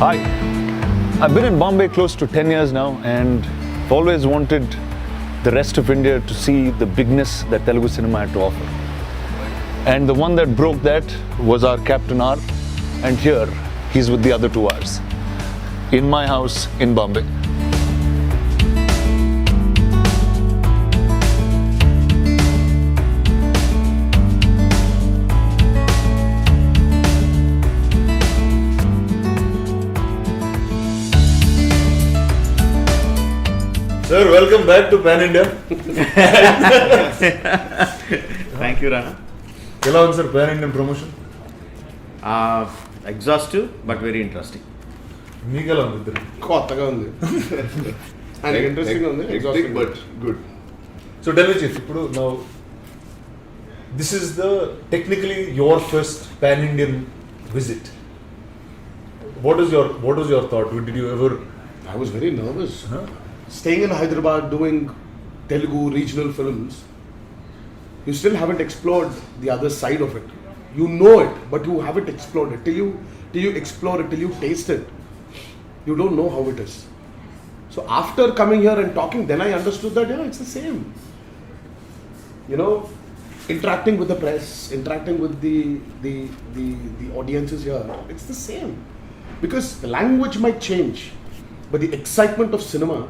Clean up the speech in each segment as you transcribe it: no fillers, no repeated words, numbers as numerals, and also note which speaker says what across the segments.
Speaker 1: Hi, I've been in Bombay close to 10 years now and I've always wanted the rest of India to see the bigness that Telugu cinema had to offer. And the one that broke that was our Captain R, and here he's with the other two R's, in my house in Bombay. Sir, welcome back to Pan India.
Speaker 2: Thank you, Rana.
Speaker 1: ఎలా ఉంది sir pan Indian promotion?
Speaker 2: Exhaustive but very interesting.
Speaker 1: మీకు ఎలా ఉంది ఇద్దరు?
Speaker 3: కొత్తగా ఉంది and interesting ఉంది, exhausting but good.
Speaker 1: So tell me chief, ఇప్పుడు now this is the technically your first pan Indian visit. What was your thought? Did you ever?
Speaker 3: I was very nervous. Staying in Hyderabad doing Telugu regional films, you still haven't explored the other side of it. You know it, but you haven't explored it. Till you explore it, till you taste it, you don't know how it is. So after coming here and talking, then I understood that it's the same. Interacting with the press, interacting with the audiences here, it's the same. Because the language might change, but the excitement of cinema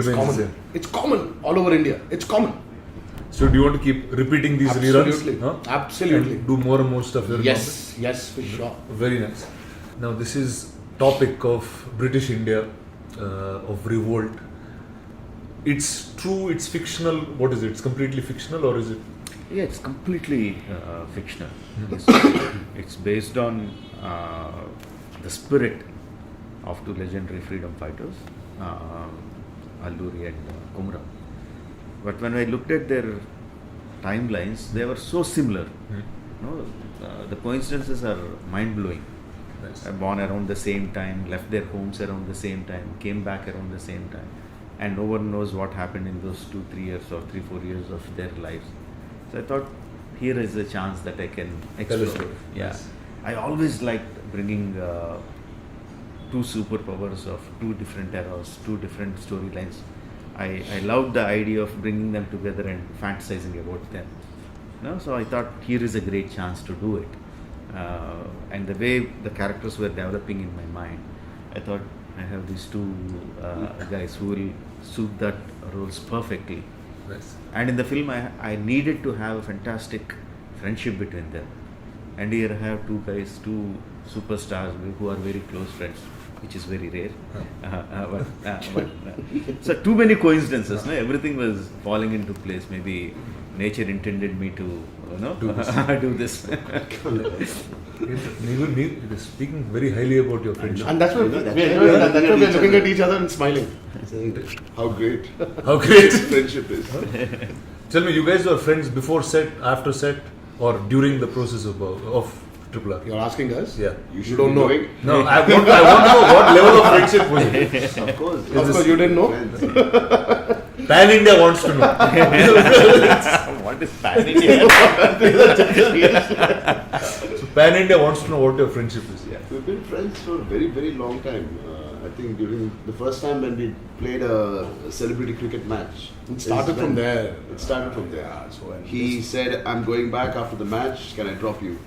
Speaker 3: is common. It's common all over India. It's common.
Speaker 1: So do you want to keep repeating these reruns?
Speaker 3: Absolutely.
Speaker 1: And do more and more stuff here?
Speaker 3: Yes, for sure.
Speaker 1: Very nice. Now this is topic of British India, of revolt. It's true, it's fictional. What is it? It's completely fictional, or is it?
Speaker 2: Yeah, it's completely fictional. It's based on the spirit of two legendary freedom fighters, Alluri and Kumra. But when I looked at their timelines, they were so similar. The coincidences are mind-blowing.
Speaker 1: Nice.
Speaker 2: Born around the same time, left their homes around the same time, came back around the same time, and no one knows what happened in those 2-3 years or 3-4 years of their lives. So I thought, here is a chance that I can explore. Yeah,
Speaker 1: Nice.
Speaker 2: I always liked bringing two superpowers of two different eras, two different storylines. I loved the idea of bringing them together and fantasizing about them. So I thought, here is a great chance to do it. And the way the characters were developing in my mind, I thought, I have these two guys who will suit that roles perfectly.
Speaker 1: Nice.
Speaker 2: And in the film, I needed to have a fantastic friendship between them. And here I have two guys, two superstars who are very close friends, which is very rare. So too many coincidences. No? Everything was falling into place. Maybe nature intended me to do this.
Speaker 1: It is speaking very highly about your friendship.
Speaker 3: And that's why we're looking at each other and smiling.
Speaker 4: How great friendship is.
Speaker 1: Tell me, you guys were friends before set, after set, or during the process of Triple R?
Speaker 3: You're asking us?
Speaker 1: Yeah.
Speaker 3: You don't know.
Speaker 1: No, I want to know what level of friendship was it.
Speaker 4: Of course.
Speaker 3: Of course, you didn't know.
Speaker 1: Pan India wants to know.
Speaker 2: What is Pan India?
Speaker 1: So Pan India wants to know what your friendship is. Yeah.
Speaker 4: We've been friends for a very, very long time. I think during the first time when we played a celebrity cricket match.
Speaker 3: It started from there.
Speaker 4: It started from there. He said, I'm going back after the match, can I drop you?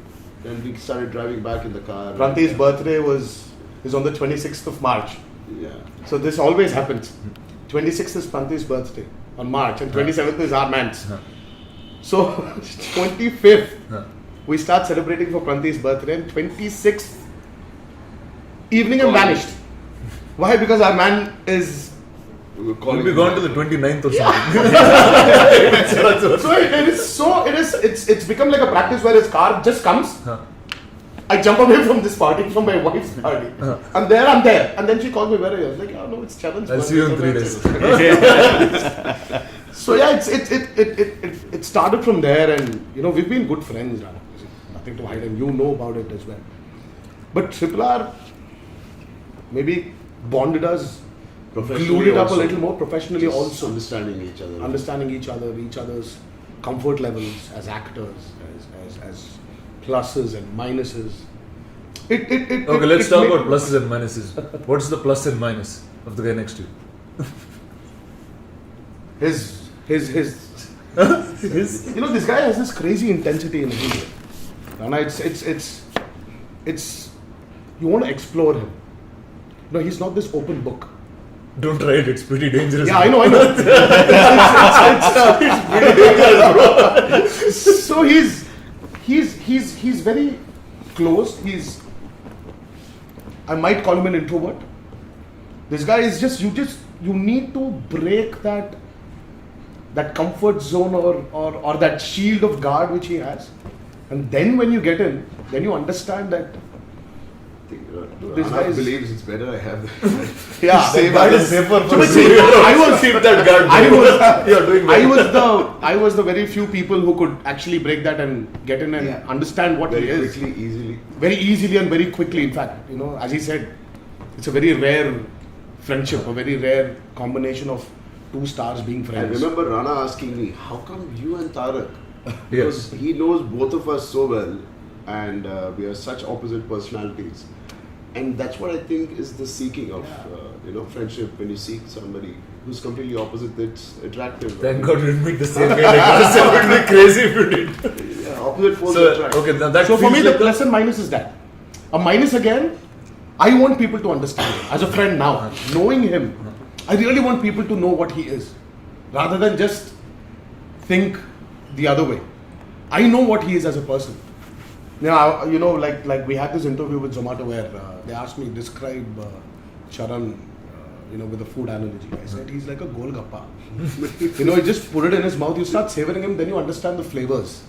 Speaker 4: Then we started driving back in the car.
Speaker 3: Pranti's birthday is on the 26th of March.
Speaker 4: Yeah.
Speaker 3: So this always happens. 26th is Pranti's birthday on March and 27th is our man's. So 25th we start celebrating for Pranti's birthday and 26th evening I'm vanished. Why? Because our man is...
Speaker 1: We'll be gone to the 29th or something.
Speaker 3: So it's become like a practice where his car just comes. I jump away from this party, from my wife's party. I'm there. And then she calls me, where are you? I was like, no, it's Charan's
Speaker 1: I'll see you in 3 days.
Speaker 3: So yeah, it started from there, and we've been good friends, Rana. Nothing to hide, and you know about it as well. But Triple R maybe bonded us, glued it up a little more professionally also.
Speaker 4: Understanding each other.
Speaker 3: Each other's comfort levels as actors, as pluses and minuses.
Speaker 5: Okay, let's talk about pluses and minuses. What's the plus and minus of the guy next to you?
Speaker 3: His you know, this guy has this crazy intensity in him. And it's you want to explore him. No, he's not this open book.
Speaker 5: Don't try it, it's pretty dangerous.
Speaker 3: Yeah, I know. It's pretty dangerous, bro. So he's very close. I might call him an introvert. This guy is you need to break that comfort zone or that shield of guard which he has, and then when you get in, then you understand that this guy
Speaker 4: believes it's better I have
Speaker 3: yeah.
Speaker 4: save
Speaker 5: That
Speaker 4: others.
Speaker 5: is safer for
Speaker 3: I was
Speaker 5: keep that guard. You're doing well.
Speaker 3: I was the very few people who could actually break that and get in and understand what
Speaker 4: very
Speaker 3: he is
Speaker 4: quickly, easily.
Speaker 3: very easily and very quickly. In fact, you know, as he said, it's a very rare friendship, a very rare combination of two stars being
Speaker 4: I
Speaker 3: friends.
Speaker 4: remember Rana asking me, how come you and Tarak?
Speaker 5: Yes.
Speaker 4: Because he knows both of us so well, and we are such opposite personalities. And that's what I think is the seeking of friendship. When you seek somebody who's completely opposite, it's attractive.
Speaker 5: Thank God we didn't meet the same guy. Like us. It would be crazy if you did.
Speaker 4: Yeah, opposite forces
Speaker 5: So,
Speaker 4: attract.
Speaker 5: okay, now that
Speaker 3: So for
Speaker 5: feels
Speaker 3: me,
Speaker 5: like
Speaker 3: the plus and minus is that. A minus again, I want people to understand him. As a friend now, knowing him, I really want people to know what he is, rather than just think the other way. I know what he is as a person. Now, you know, like we had this interview with Zomato where they asked me describe Charan, with a food analogy. I said he's like a golgappa. You just put it in his mouth, you start savoring him, then you understand the flavors.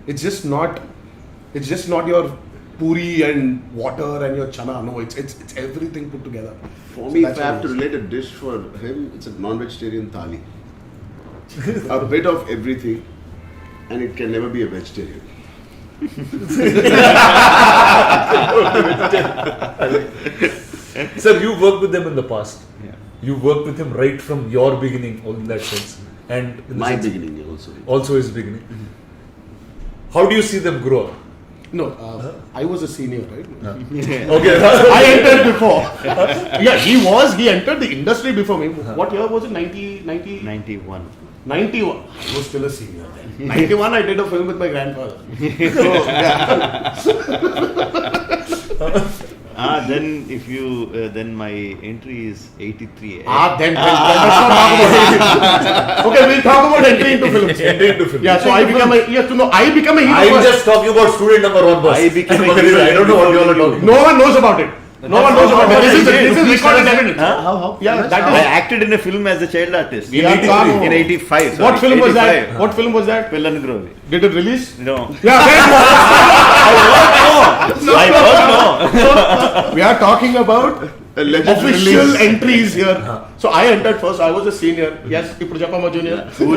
Speaker 3: It's just not your puri and water and your chana. No, it's everything put together.
Speaker 4: For
Speaker 3: So
Speaker 4: me,
Speaker 3: that's
Speaker 4: if I have
Speaker 3: what
Speaker 4: to
Speaker 3: it is.
Speaker 4: relate a dish for him, it's a non-vegetarian thali. A bit of everything, and it can never be a vegetarian.
Speaker 5: Sir, you worked with them in the past.
Speaker 2: Yeah.
Speaker 5: You worked with him right from your beginning, in that sense, and in the
Speaker 4: My
Speaker 5: sense-
Speaker 4: beginning also.
Speaker 5: also his beginning. How do you see them grow up?
Speaker 3: No, I was a senior, right?
Speaker 5: Okay,
Speaker 3: I entered before. Yeah, he entered the industry before me. What year was it? 90?
Speaker 2: 91.
Speaker 3: 91. I was still a senior then. 91, I did a film with my grandfather. So, yeah.
Speaker 2: Then if you then my entry is 83.
Speaker 3: Then let's not talk about it. Okay, we'll talk about entry into films.
Speaker 5: Entry into film.
Speaker 3: Yeah, so I become a hero.
Speaker 5: I'm
Speaker 3: first.
Speaker 5: just talking about student number one, boss.
Speaker 2: I became a
Speaker 5: Okay,
Speaker 2: hero
Speaker 5: I don't know what you all are
Speaker 2: before
Speaker 5: talking.
Speaker 3: No one knows about it. No one knows about it. This is recorded evidence.
Speaker 2: How?
Speaker 3: Yeah, that
Speaker 2: I
Speaker 3: is.
Speaker 2: acted in a film as a child artist.
Speaker 3: We are talking-
Speaker 2: In 85.
Speaker 3: What film was that?
Speaker 2: 85.
Speaker 3: What film was that?
Speaker 2: Pillan Grovi.
Speaker 3: Did it release?
Speaker 2: No.
Speaker 3: Yeah,
Speaker 2: I don't know.
Speaker 3: we are talking about
Speaker 4: Alleged
Speaker 3: official
Speaker 4: release.
Speaker 3: entries here. So I entered first. I was a senior. Yes, Iprajapama Junior.
Speaker 2: Who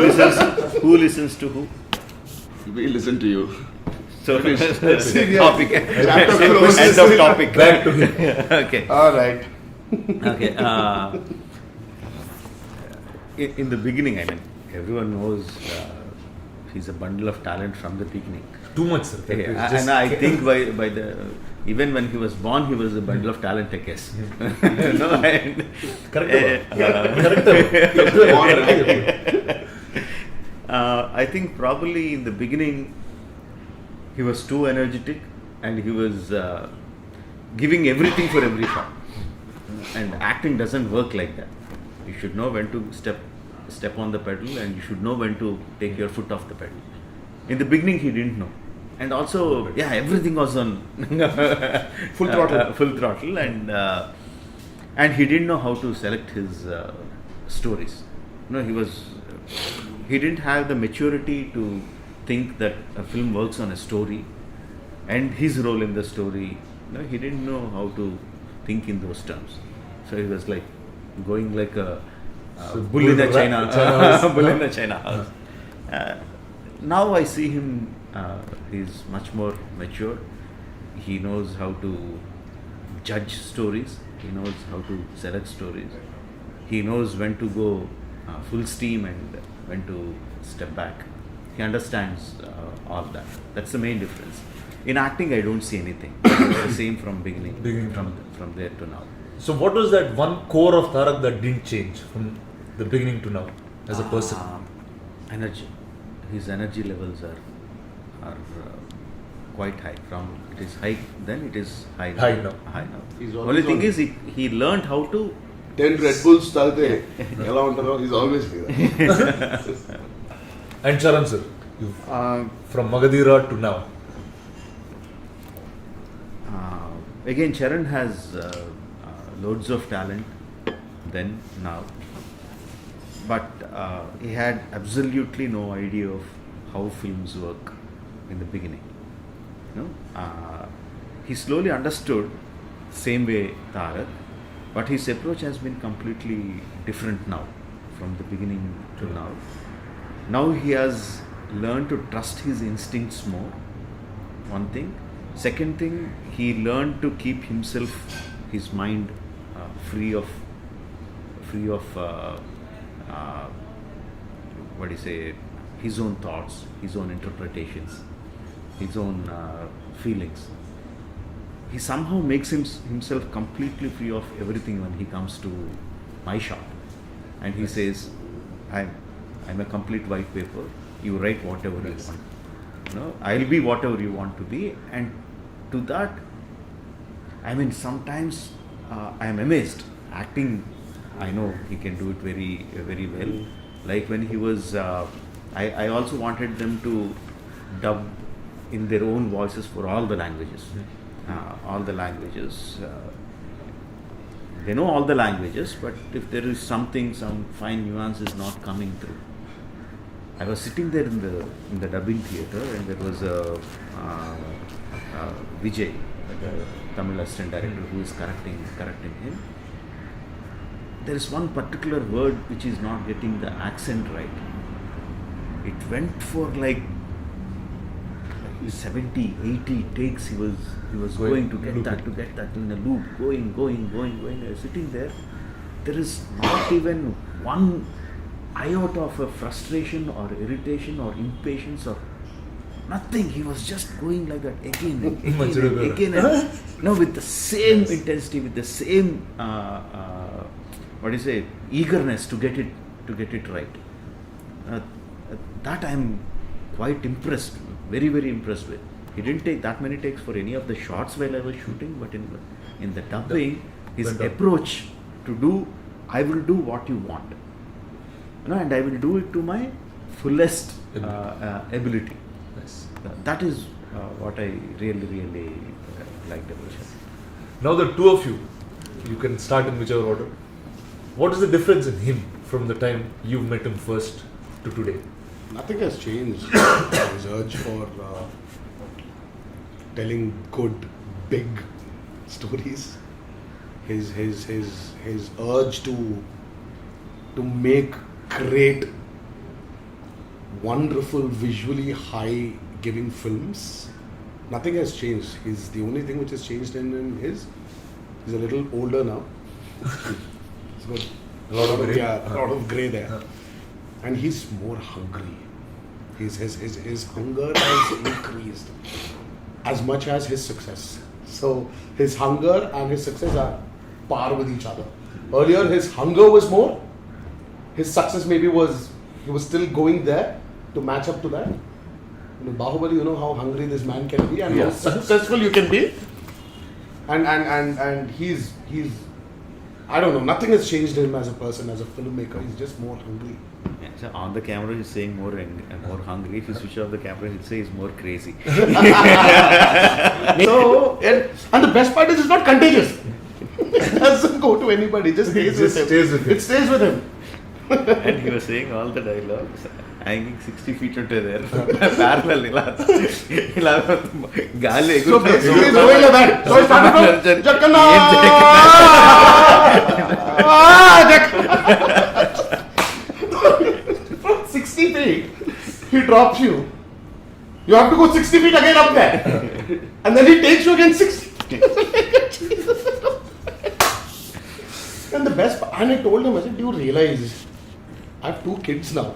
Speaker 2: listens to who?
Speaker 4: We listen to you.
Speaker 2: So
Speaker 3: Senior.
Speaker 2: topic.
Speaker 3: Chapter
Speaker 2: End
Speaker 3: closes.
Speaker 2: of topic.
Speaker 5: Back to him.
Speaker 2: Okay.
Speaker 3: All right.
Speaker 2: Okay. In the beginning, I mean, everyone knows he's a bundle of talent from the beginning.
Speaker 5: Too much, sir.
Speaker 2: Yeah, and I think by the even when he was born, he was a bundle of talent, I guess. No, and, I think probably in the beginning he was too energetic and he was giving everything for every shot. And acting doesn't work like that. You should know when to step on the pedal, and you should know when to take your foot off the pedal. In the beginning, he didn't know, and also, everything was on
Speaker 3: Full throttle.
Speaker 2: full throttle, and he didn't know how to select his stories. He didn't have the maturity to think that a film works on a story and his role in the story. He didn't know how to think in those terms. So he was like going like a bull in a China bull in a China house. Now I see him. He's much more mature. He knows how to judge stories. He knows how to select stories. He knows when to go full steam and when to step back. He understands all that. That's the main difference. In acting, I don't see anything. It's the same from beginning from there to now.
Speaker 5: So what was that one core of Tarak that didn't change from the beginning to now as a person?
Speaker 2: Energy. His energy levels are quite high. From it is high, then it is high now.
Speaker 5: High now.
Speaker 2: High now.
Speaker 4: He's
Speaker 2: Only
Speaker 4: always
Speaker 2: thing
Speaker 4: on-
Speaker 2: is he learned how to.
Speaker 4: 10 Red Bulls తాగితే ఎలా ఉంటారో he's always like that.
Speaker 5: And Charan sir, from Magadira to now.
Speaker 2: Again, Charan has loads of talent then, now. But he had absolutely no idea of how films work in the beginning. You know? He slowly understood, same way Tarak, but his approach has been completely different now, from the beginning to now. Now he has learned to trust his instincts more, one thing. Second thing, he learned to keep himself, his mind free of what do you say, his own thoughts, his own interpretations, his own feelings. He somehow makes himself completely free of everything when he comes to my shop, and he says, I'm a complete white paper. You write whatever you want. You know, I'll be whatever you want to be. And to that, I mean, sometimes I am amazed. Acting, I know he can do it very, very well. Like when he was, I also wanted them to dub in their own voices for all the languages. All the languages. They know all the languages, but if there is something, some fine nuance is not coming through. I was sitting there in the dubbing theatre, and there was a Vijay, the Tamil assistant director, who is correcting him. There is one particular word which is not getting the accent right. It went for like 70, 80 takes. He was going to get that in a loop, going. I was sitting there. There is not even one iota of a frustration or irritation or impatience or nothing. He was just going like that again and and no, with the same intensity, with the same eagerness to get it right. That I'm quite impressed, very, very impressed with. He didn't take that many takes for any of the shots while I was shooting, but in the dubbing, his approach to do, I will do what you want. And I will do it to my fullest ability.
Speaker 5: Nice.
Speaker 2: That is what I really, really liked about him.
Speaker 5: Now the two of you can start in whichever order. What is the difference in him from the time you met him first to today?
Speaker 3: Nothing has changed. His urge for telling good, big stories. His urge to make great, wonderful, visually high-giving films. Nothing has changed. The only thing which has changed in him is he's a little older now. He's got a lot of grey there, and he's more hungry. His hunger has increased as much as his success. So his hunger and his success are par with each other. Earlier, his hunger was more. His success maybe he was still going there to match up to that. Bahubali, you know how hungry this man can be and how successful you can be. And he's I don't know, nothing has changed him as a person, as a filmmaker. He's just more hungry.
Speaker 2: Yeah, so on the camera he's saying more hungry. If you switch off the camera, he'll say he's more crazy.
Speaker 3: So, and the best part is it's not contagious. It doesn't go to anybody. It just stays with him. It stays with him.
Speaker 2: And he was saying all the dialogues hanging 60 feet into there. Parallel.
Speaker 3: So basically he's going like that. So he started from from 60 feet, he drops you. You have to go 60 feet again up there. And then he takes you again 60 feet. And the best part, and I told him, I said, do you realize I have 2 kids now?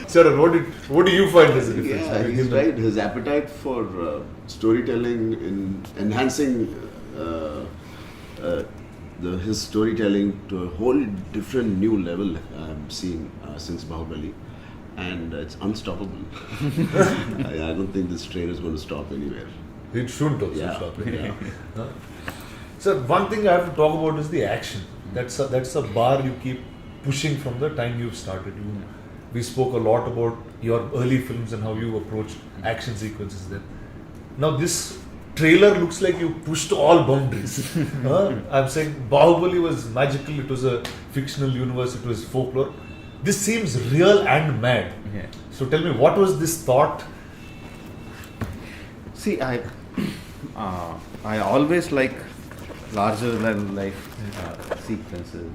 Speaker 3: So
Speaker 5: Charan, what do you find as a difference?
Speaker 4: Yeah,
Speaker 5: between
Speaker 4: he's
Speaker 5: him
Speaker 4: right. His appetite for storytelling, in enhancing his storytelling to a whole different new level I'm seeing since Bahubali, and it's unstoppable. I don't think this train is going to stop anywhere.
Speaker 5: It shouldn't also
Speaker 4: Yeah.
Speaker 5: stop it.
Speaker 4: Yeah.
Speaker 5: So one thing I have to talk about is the action. That's a bar you keep pushing from the time you've started. We spoke a lot about your early films and how you approached action sequences there. Now this trailer looks like you pushed all boundaries. I'm saying Bahubali was magical, it was a fictional universe, it was folklore. This seems real and mad.
Speaker 2: Yeah.
Speaker 5: So tell me, what was this thought?
Speaker 2: See, I always like larger than life sequences.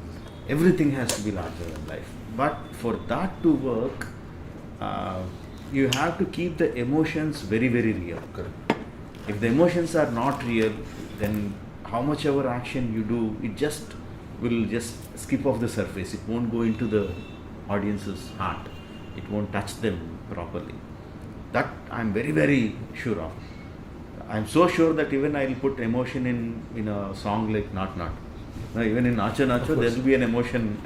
Speaker 2: Everything has to be larger than life. But for that to work, you have to keep the emotions very, very real.
Speaker 5: Correct.
Speaker 2: If the emotions are not real, then how much ever action you do, it will just skip off the surface. It won't go into the audience's heart. It won't touch them properly. That I'm very, very sure of. I'm so sure that even I'll put emotion in a song like Not Not. Now, even in Nacho Nacho, there will be an emotion.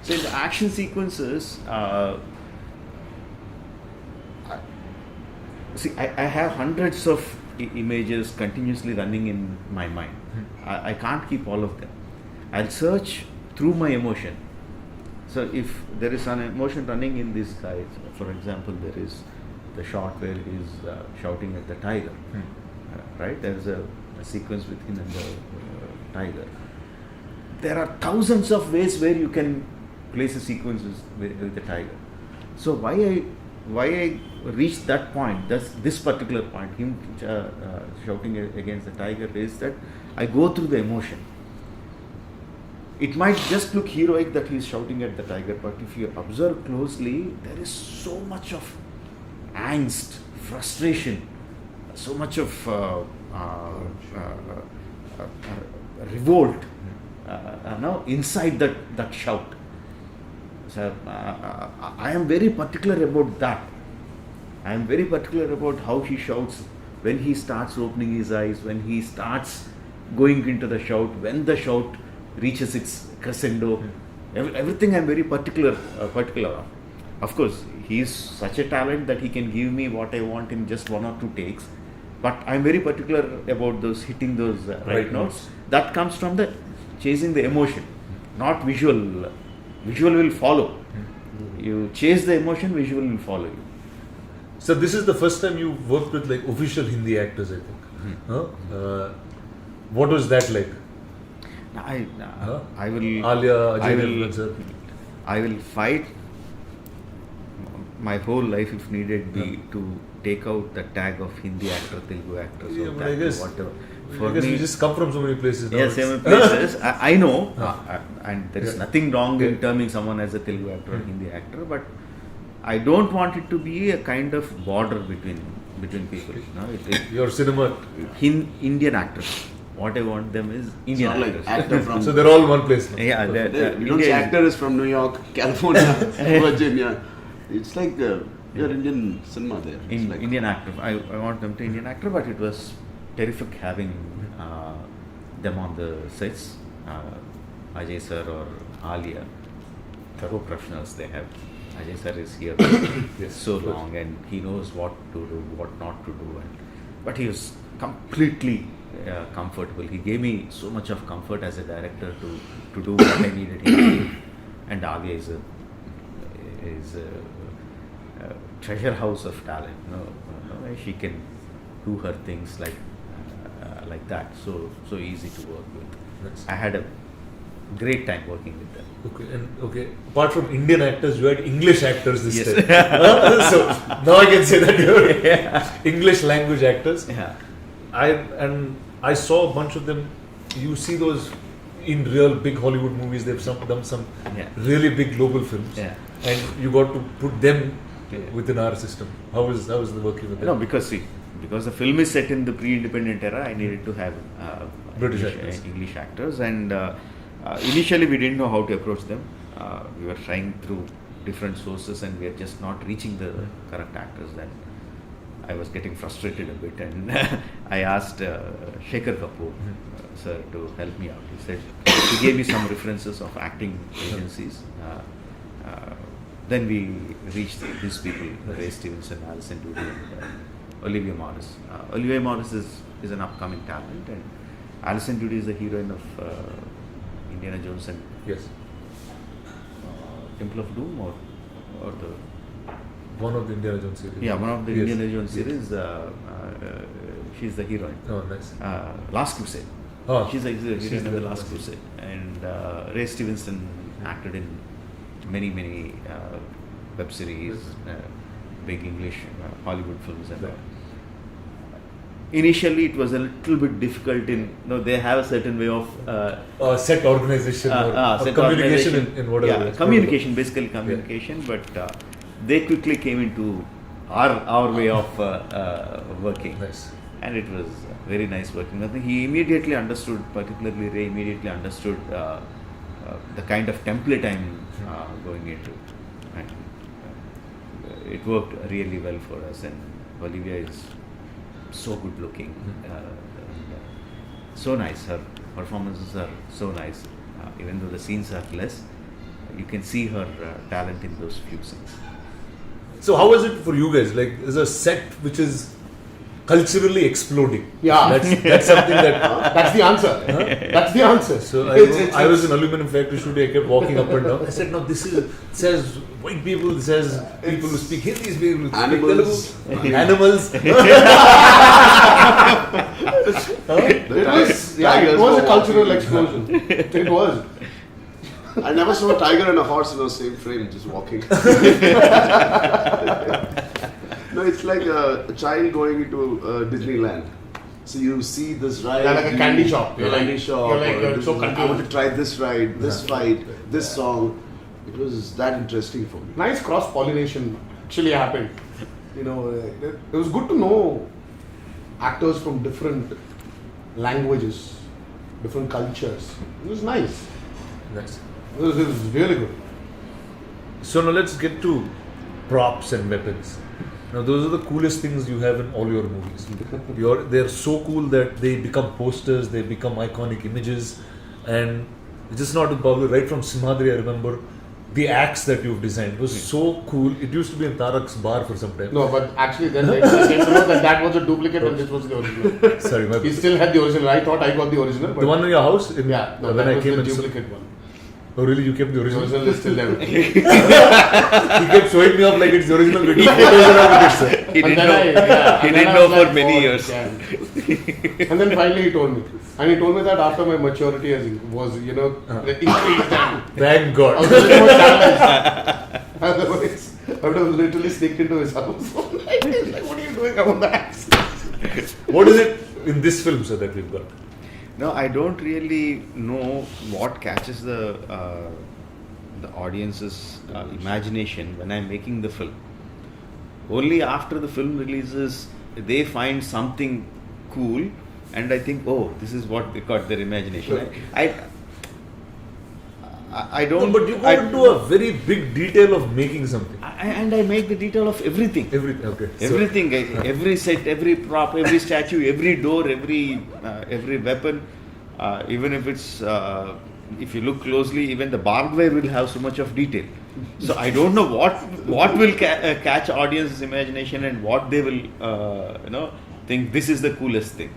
Speaker 2: So in the action sequences, I have hundreds of images continuously running in my mind. I can't keep all of them. I'll search through my emotion. So if there is an emotion running in this guy, for example, there is the shot where he is shouting at the tiger, right? There is a sequence with him and the tiger. There are thousands of ways where you can place a sequence with the tiger. So why I reached that point, this particular point, him shouting against the tiger, is that I go through the emotion. It might just look heroic that he is shouting at the tiger, but if you observe closely, there is so much of angst, frustration, so much of revolt now inside that shout. So I am very particular about that. I am very particular about how he shouts, when he starts opening his eyes, when he starts going into the shout, when the shout reaches its crescendo. Everything I am very particular of. Of course, he is such a talent that he can give me what I want in just 1 or 2 takes. But I am very particular about those hitting those right notes. That comes from the chasing the emotion, not visual. Visual will follow. You chase the emotion, visual will follow you.
Speaker 5: So this is the first time you worked with like official Hindi actors, I think. What was that like?
Speaker 2: I will.
Speaker 5: Alia, Ajay sir.
Speaker 2: I will fight my whole life if need be to take out the tag of Hindi actor, Telugu actor, so
Speaker 5: but I guess,
Speaker 2: whatever.
Speaker 5: I guess we just come from so many places now.
Speaker 2: Yeah, so many places. I know, and there is nothing wrong in terming someone as a Telugu actor or Hindi actor, but I don't want it to be a kind of border between people. No,
Speaker 5: Your cinema.
Speaker 2: Indian actors. What I want them is Indian
Speaker 4: It's not
Speaker 2: actors.
Speaker 4: like actor from.
Speaker 5: So they're all one place now.
Speaker 2: Yeah,
Speaker 4: You don't say actor is from New York, California, Virginia. It's like you're Indian cinema there. It's like
Speaker 2: Indian actor. I want them to Indian actor, but it was terrific having them on the sets. Ajay sir or Alia, thorough professionals they have. Ajay sir is here so long and he knows what to do, what not to do. But he was completely comfortable. He gave me so much of comfort as a director to do what I needed him to do. And Alia is a treasure house of talent. She can do her things like that. So easy to work with. I had a great time working with them.
Speaker 5: Okay. Apart from Indian actors, you had English actors this
Speaker 2: Yes.
Speaker 5: time. So now I can say that you're English language actors.
Speaker 2: Yeah.
Speaker 5: I saw a bunch of them. You see those in real big Hollywood movies. They've done some really big global films, and you got to put them within our system. How was the working with them?
Speaker 2: No, because the film is set in the pre-independent era, I needed to have
Speaker 5: British
Speaker 2: English actors, and initially we didn't know how to approach them. We were trying through different sources and we are just not reaching the correct actors, then I was getting frustrated a bit, and I asked Shekhar Kapoor sir to help me out. He said he gave me some references of acting agencies. Then we reached these people: Ray Stevenson, Alison Doody, and Olivia Morris. Olivia Morris is an upcoming talent, and Alison Doody is the heroine of Indiana Jones and
Speaker 5: Yes.
Speaker 2: Temple of Doom, or the
Speaker 5: One of the Indiana Jones series.
Speaker 2: one of the
Speaker 5: Yes.
Speaker 2: Indiana Jones
Speaker 5: Yes.
Speaker 2: series. She's the heroine.
Speaker 5: Oh, nice.
Speaker 2: Last Crusade.
Speaker 5: Oh,
Speaker 2: She's the heroine
Speaker 5: she's
Speaker 2: of the
Speaker 5: the
Speaker 2: Last
Speaker 5: one.
Speaker 2: Crusade, and Ray Stevenson acted in many web series, big English Hollywood films, and
Speaker 5: Right.
Speaker 2: initially it was a little bit difficult. They have a certain way of
Speaker 5: Set organization or
Speaker 2: set
Speaker 5: communication
Speaker 2: organization.
Speaker 5: in whatever.
Speaker 2: Yeah, communication, basically communication, but they quickly came into our way of working.
Speaker 5: Nice.
Speaker 2: And it was very nice working. I think he immediately understood, particularly Ray immediately understood the kind of template I'm going into. And it worked really well for us, and Olivia is so good looking, so nice. Her performances are so nice. Even though the scenes are less, you can see her talent in those few scenes.
Speaker 5: So how is it for you guys? Like, is a set which is culturally exploding?
Speaker 3: Yeah.
Speaker 5: That's something that.
Speaker 3: That's the answer. That's the answer.
Speaker 5: So
Speaker 3: It's-
Speaker 5: I was in aluminum factory shooting. I kept walking up and down. I said, "No, this is it says white people. It says people who speak Hindi, people who speak
Speaker 4: Animals.
Speaker 5: Telugu, animals."
Speaker 3: It was a cultural explosion. It was.
Speaker 4: I never saw a tiger and a horse in the same frame just walking. No, it's like a child going into Disneyland. So you see this ride.
Speaker 3: Yeah, like a candy shop. You're
Speaker 4: Candy
Speaker 3: like-
Speaker 4: shop.
Speaker 3: you're like,
Speaker 4: or
Speaker 3: so
Speaker 4: I want
Speaker 3: confused.
Speaker 4: to try this ride, this fight, this song. It was that interesting for me.
Speaker 3: Nice cross pollination actually happened. It was good to know actors from different languages, different cultures. It was nice.
Speaker 5: Nice.
Speaker 3: It was really good.
Speaker 5: So now let's get to props and weapons. Now those are the coolest things you have in all your movies. They're so cool that they become posters, they become iconic images, and it's just not probably right from Simhadri. I remember the axe that you've designed was so cool. It used to be in Tarak's bar for some time.
Speaker 3: No, but actually then I came to know that was a duplicate and this was the original.
Speaker 5: Sorry, my
Speaker 3: He still had the original. I thought I got the original. But
Speaker 5: the one in your house.
Speaker 3: yeah, no,
Speaker 5: when
Speaker 3: that
Speaker 5: I
Speaker 3: was
Speaker 5: came
Speaker 3: the
Speaker 5: and
Speaker 3: duplicate one.
Speaker 5: Oh really? You kept the
Speaker 3: The
Speaker 5: original?
Speaker 3: original is still there.
Speaker 5: He kept showing me off like it's the original. We took photos around with it, sir.
Speaker 2: He
Speaker 3: And
Speaker 2: didn't
Speaker 3: then
Speaker 2: know. He
Speaker 3: and then
Speaker 2: didn't
Speaker 3: I
Speaker 2: know
Speaker 3: was
Speaker 2: for
Speaker 3: like,
Speaker 2: many
Speaker 3: oh,
Speaker 2: years.
Speaker 3: yeah. And then finally he told me. And he told me that after my maturity was increased.
Speaker 5: Thank
Speaker 3: I
Speaker 5: God.
Speaker 3: was a little more challenged. Otherwise, I would have literally sneaked into his house. Like, what are you doing? I want the axe.
Speaker 5: What is it in this film, sir, that we've got?
Speaker 2: No, I don't really know what catches the audience's imagination when I'm making the film. Only after the film releases, they find something cool, and I think, oh, this is what they caught their imagination. I don't.
Speaker 5: No, but you go into a very big detail of making something.
Speaker 2: And I make the detail of everything.
Speaker 5: Everything. Okay. So-
Speaker 2: Everything, every set, every prop, every statue, every door, every weapon, even if it's, if you look closely, even the barbed wire will have so much of detail. So I don't know what will catch audience's imagination and what they will, think this is the coolest thing.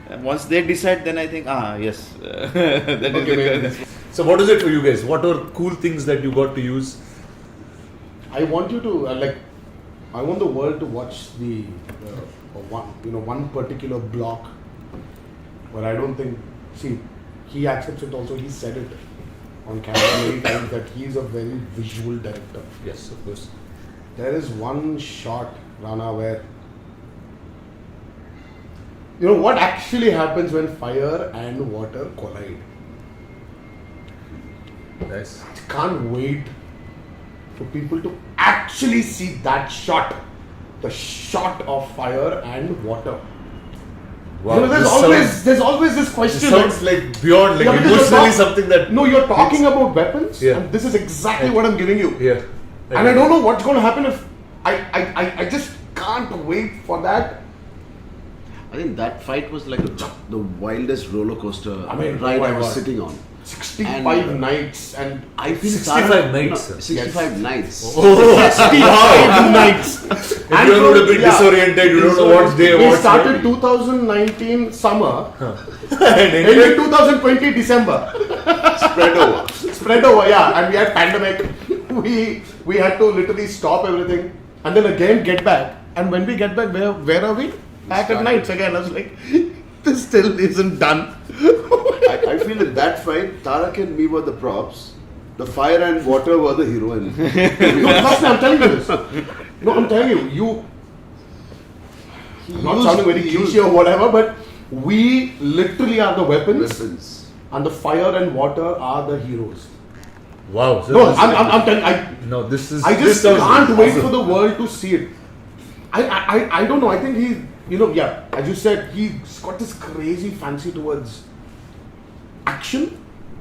Speaker 2: And once they decide, then I think, yes, that is
Speaker 3: Okay,
Speaker 2: the
Speaker 3: maybe.
Speaker 5: So what is it for you guys? What are cool things that you got to use?
Speaker 3: I want you to I want the world to watch the one particular block where I don't think. See, he accepts it also. He said it on camera many times that he is a very visual director.
Speaker 5: Yes, of course.
Speaker 3: There is one shot, Rana, where what actually happens when fire and water collide.
Speaker 5: Nice.
Speaker 3: Can't wait for people to actually see that shot, the shot of fire and water.
Speaker 5: Wow.
Speaker 3: There's always this
Speaker 5: This
Speaker 3: question.
Speaker 5: sounds like beyond,
Speaker 3: Yeah, because
Speaker 5: emotionally
Speaker 3: you're
Speaker 5: something that.
Speaker 3: No, you're talking about weapons,
Speaker 5: Yeah.
Speaker 3: and this is exactly what I'm giving you.
Speaker 5: Yeah.
Speaker 3: And I don't know what's going to happen if I just can't wait for that.
Speaker 4: I think that fight was like the wildest roller coaster ride
Speaker 3: oh my
Speaker 4: I was
Speaker 3: God.
Speaker 4: sitting on.
Speaker 3: 65 nights and
Speaker 4: I think
Speaker 5: 65 nights.
Speaker 4: 65 nights.
Speaker 3: 65 nights.
Speaker 5: And you are a bit disoriented, you don't know what's day,
Speaker 3: We
Speaker 5: what's
Speaker 3: started 2019 summer,
Speaker 5: and
Speaker 3: ended 2020 December. Spread over, yeah. And we had pandemic. We had to literally stop everything and then again get back. And when we get back, where are we? Back at nights again. I was like, this still isn't done.
Speaker 4: I feel in that fight, Tarak and me were the props. The fire and water were the heroine.
Speaker 3: No, trust me, I'm telling you this. No, I'm telling you. Not sounding very cliche or whatever, but we literally are the weapons. And the fire and water are the heroes.
Speaker 5: Wow. So
Speaker 3: No, I'm telling.
Speaker 5: No, this is.
Speaker 3: I just
Speaker 5: this sounds
Speaker 3: can't wait
Speaker 5: awesome.
Speaker 3: for the world to see it. I don't know. I think he, yeah, as you said, he's got this crazy fancy towards action,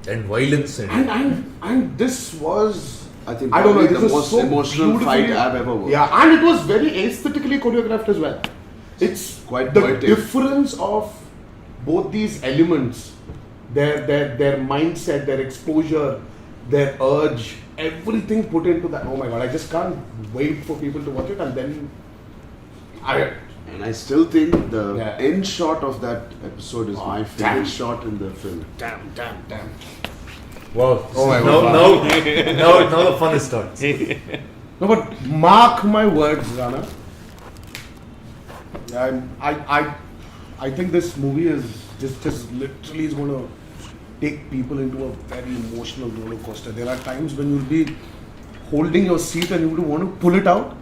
Speaker 5: And violence
Speaker 3: and this was.
Speaker 4: I think
Speaker 3: I don't know.
Speaker 4: probably
Speaker 3: This
Speaker 4: the
Speaker 3: was
Speaker 4: most
Speaker 3: so
Speaker 4: emotional fight
Speaker 3: beautifully-
Speaker 4: I've ever worked.
Speaker 3: Yeah, and it was very aesthetically choreographed as well. It's
Speaker 4: Quite
Speaker 3: the
Speaker 4: poetic.
Speaker 3: difference of both these elements, their mindset, their exposure, their urge, everything put into that. Oh my God! I just can't wait for people to watch it, and then
Speaker 4: And I still think the
Speaker 3: Yeah.
Speaker 4: end shot of that episode is my favorite
Speaker 3: damn.
Speaker 4: shot in the film.
Speaker 3: damn.
Speaker 5: Wow.
Speaker 3: Oh my
Speaker 5: now,
Speaker 3: God.
Speaker 5: now the fun starts.
Speaker 3: No, but mark my words, Rana. I think this movie is just literally is going to take people into a very emotional roller coaster. There are times when you'll be holding your seat and you will want to pull it out.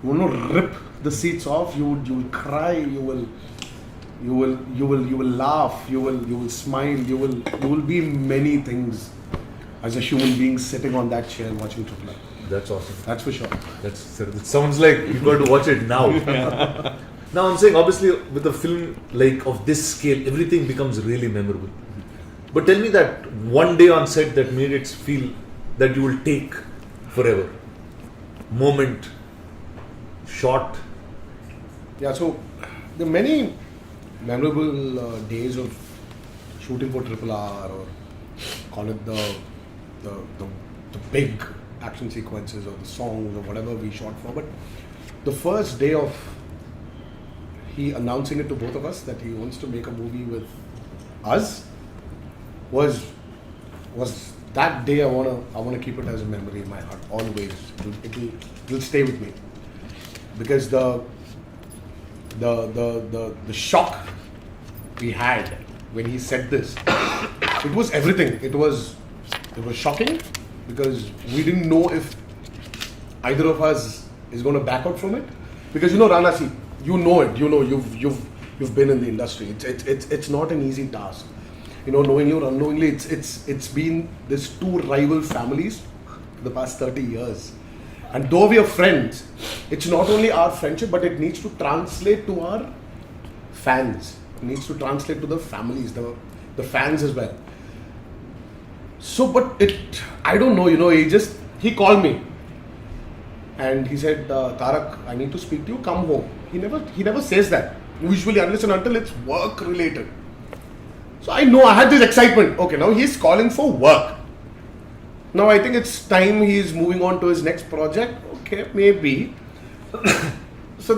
Speaker 3: You want to rip the seats off. You will cry. You will laugh. You will smile. You will be many things as a human being sitting on that chair watching Triple R.
Speaker 5: That's awesome.
Speaker 3: That's for sure.
Speaker 5: It sounds like you got to watch it now. Now I'm saying, obviously, with a film like of this scale, everything becomes really memorable. But tell me that one day on set that made it feel that you will take forever. Moment, shot.
Speaker 3: Yeah, so there are many memorable days of shooting for Triple R, or call it the big action sequences or the songs or whatever we shot for. But the first day of he announcing it to both of us that he wants to make a movie with us was that day. I wanna keep it as a memory in my heart always. It'll stay with me, because the shock we had when he said this, it was everything. It was shocking because we didn't know if either of us is going to back out from it. Because Rana, see, you know it. You've been in the industry. It's not an easy task. Knowingly or unknowingly, it's been these two rival families for the past 30 years. And though we are friends, it's not only our friendship, but it needs to translate to our fans. It needs to translate to the families, the fans as well. So, but I don't know, he called me and he said, Tarak, I need to speak to you, come home. He never says that, usually, unless and until it's work related. So I know I had this excitement. Okay, now he's calling for work. Now I think it's time he's moving on to his next project. Okay, maybe. So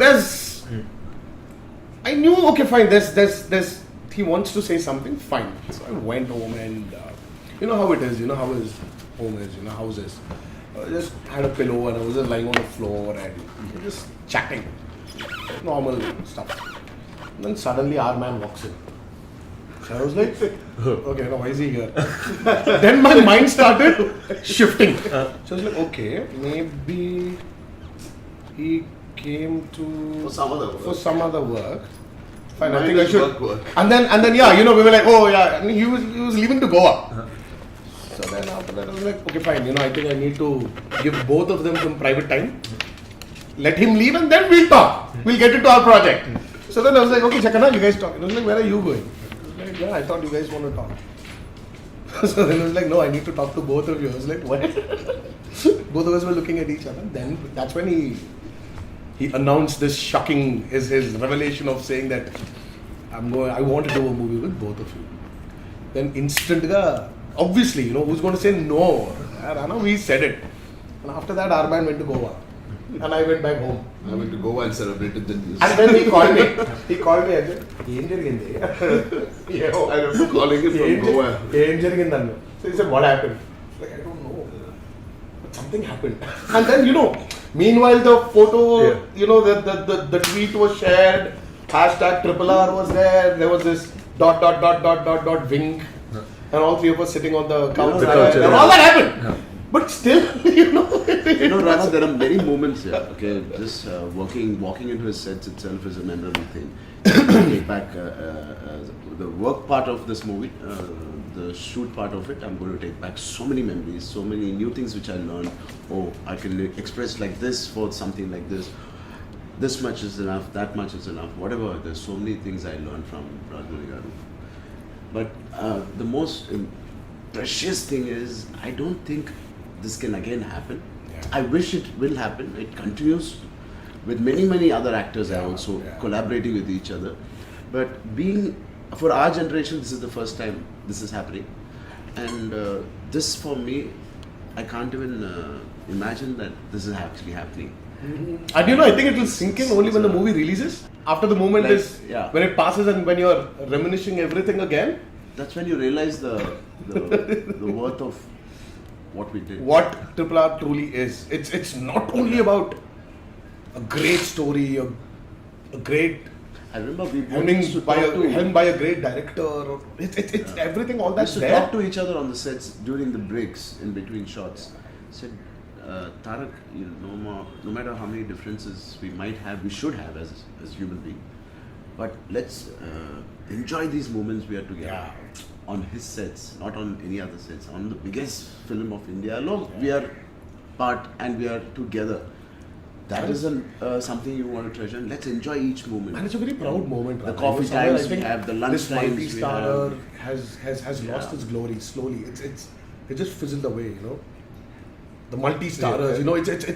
Speaker 3: I knew, okay, fine, he wants to say something, fine. So I went home and, you know how it is, how his home is, house is. I just had a pillow and I was just lying on the floor and just chatting. Normal stuff. And then suddenly our man walks in. So I was like, okay, now why is he here? Then my mind started shifting. So I was like, okay, maybe he came
Speaker 4: For some other work.
Speaker 3: Fine, I
Speaker 4: Mine
Speaker 3: think I
Speaker 4: is
Speaker 3: should.
Speaker 4: work.
Speaker 3: And then yeah, we were like, oh yeah, and he was leaving to Goa. So then after that I was like, okay, fine, I think I need to give both of them some private time. Let him leave and then we'll talk. We'll get into our project. So then I was like, okay, Chakana, you guys talk. I was like, where are you going? I was like, yeah, I thought you guys want to talk. So then I was like, no, I need to talk to both of you. I was like, what? both of us were looking at each other. Then that's when he announced this shocking, his revelation of saying that I want to do a movie with both of you. Then obviously, who's going to say no? Rana, we said it. And after that, our man went to Goa. And I went back home.
Speaker 4: I went to Goa and celebrated the news.
Speaker 3: And then he called me. And said,
Speaker 4: I remember calling him from Goa.
Speaker 3: So he said, what happened? Like, I don't know. But something happened. And then, meanwhile the photo, the tweet was shared. Hashtag RRR was there. There was this ... wing. And all three of us sitting on the couch. And all that happened.
Speaker 5: Yeah.
Speaker 3: But still,
Speaker 4: Rana, there are many moments here. Okay, just walking into his sets itself is a memorable thing. Take back the work part of this movie, the shoot part of it. I'm going to take back so many memories, so many new things which I learned. Oh, I can express like this for something like this. This much is enough. That much is enough. Whatever. There's so many things I learned from Rajamouli. But the most precious thing is, I don't think this can again happen.
Speaker 3: Yeah.
Speaker 4: I wish it will happen. It continues with many other actors are also collaborating with each other. But for our generation, this is the first time this is happening. And this for me, I can't even imagine that this is actually happening.
Speaker 3: And I think it will sink in only when the movie releases. After the moment when it passes and when you're reminiscing everything again.
Speaker 4: That's when you realize the worth of what we did.
Speaker 3: What RRR truly is. It's not only about a great story, a great
Speaker 4: I remember we
Speaker 3: helmed by a great director. It's everything, all
Speaker 4: we
Speaker 3: that's
Speaker 4: used to
Speaker 3: there.
Speaker 4: talk to each other on the sets during the breaks in between shots. Said, Tarak, no matter how many differences we might have, we should have as human beings, but let's enjoy these moments we are together on his sets, not on any other sets. On the biggest film of India alone, we are part and we are together. That is something you want to treasure. Let's enjoy each moment.
Speaker 3: And it's a very proud moment.
Speaker 4: The
Speaker 3: Rana.
Speaker 4: coffee times we have, the lunch
Speaker 3: this
Speaker 4: times we
Speaker 3: multi-starrer
Speaker 4: have.
Speaker 3: has lost its glory slowly. It just fizzled away, The multi-starrers,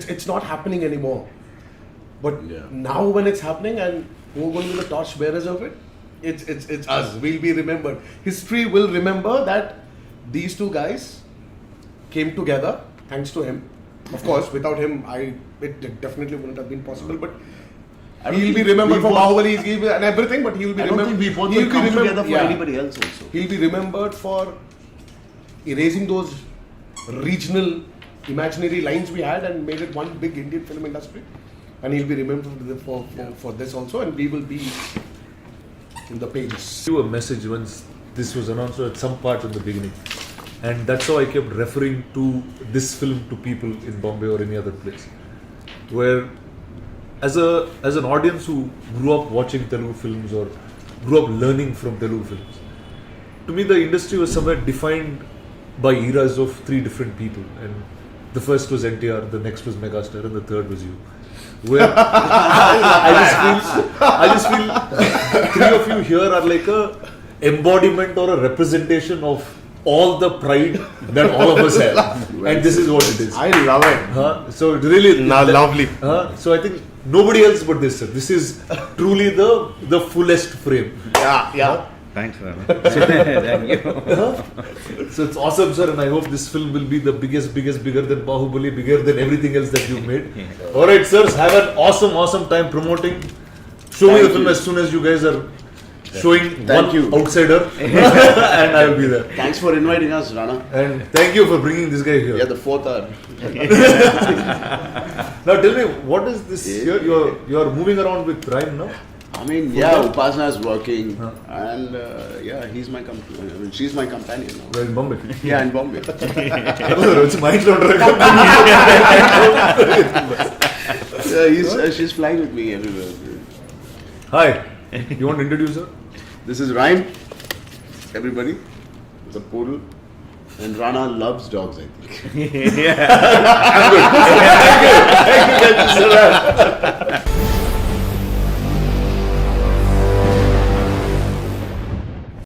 Speaker 3: it's not happening anymore. But now when it's happening and we're going to be the torch bearers of it, it's us. We'll be remembered. History will remember that these two guys came together thanks to him. Of course, without him, it definitely wouldn't have been possible. But he'll be remembered for Bahubali and everything. But he'll be remembered.
Speaker 4: I don't think we both will come together for anybody else also.
Speaker 3: He'll be remembered for erasing those regional imaginary lines we had and made it one big Indian film industry. And he'll be remembered for this also. And we will be in the pages.
Speaker 5: You a message once this was announced at some part in the beginning, and that's how I kept referring to this film to people in Bombay or any other place, where as an audience who grew up watching Telugu films or grew up learning from Telugu films, to me the industry was somewhere defined by eras of three different people, and the first was NTR, the next was Megastar, and the third was you. Where I just feel three of you here are like a embodiment or a representation of all the pride that all of us have, and this is what it is.
Speaker 3: I love it.
Speaker 5: So it really
Speaker 3: Lovely.
Speaker 5: So I think nobody else but this, sir. This is truly the fullest frame.
Speaker 3: Yeah.
Speaker 2: Thanks, Rana. Thank you.
Speaker 5: So it's awesome, sir, and I hope this film will be the biggest, bigger than Bahubali, bigger than everything else that you've made. All right, sirs, have an awesome time promoting. Show me the film as soon as you guys are showing outsider, and I will be there.
Speaker 4: Thanks for inviting us, Rana.
Speaker 5: And thank you for bringing this guy here.
Speaker 4: Yeah, the fourth hour.
Speaker 5: Now tell me, what is this here? You're moving around with Ryan now?
Speaker 4: I mean, Upasana is working, and he's my companion. I mean, she's my companion now.
Speaker 5: We're in Bombay.
Speaker 4: Yeah, in Bombay.
Speaker 5: It's mind
Speaker 4: She's flying with me everywhere.
Speaker 5: Hi, you want to introduce her?
Speaker 4: This is Ryan. Everybody, it's a poodle, and Rana loves dogs, I think.
Speaker 5: Thank you, sir.